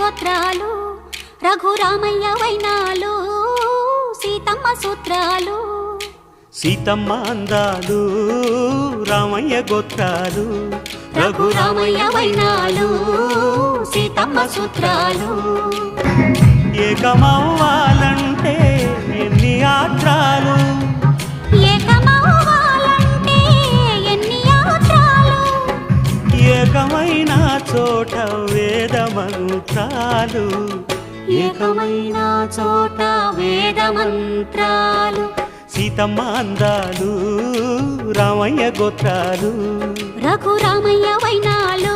గోత్రాలు రఘురామయ్య వైనాలు సీతమ్మ సూత్రాలు సీతమ్మ అందాలు రామయ్య గోత్రాలు రఘురామయ్య వైనాలు సీతమ్మ సూత్రాలు ఏకమవ్వాలంటే ఎన్ని యాత్రాలు ఏకమవ్వాలంటే ఎన్ని యాత్రాలు ఏకమైన చోట వేద మంత్రాలు ఏకమైన చోట వేద మంత్రాలు సీతమ్మ అందాలు రామయ్య గోత్రాలు రఘురామయ్య వైనాలు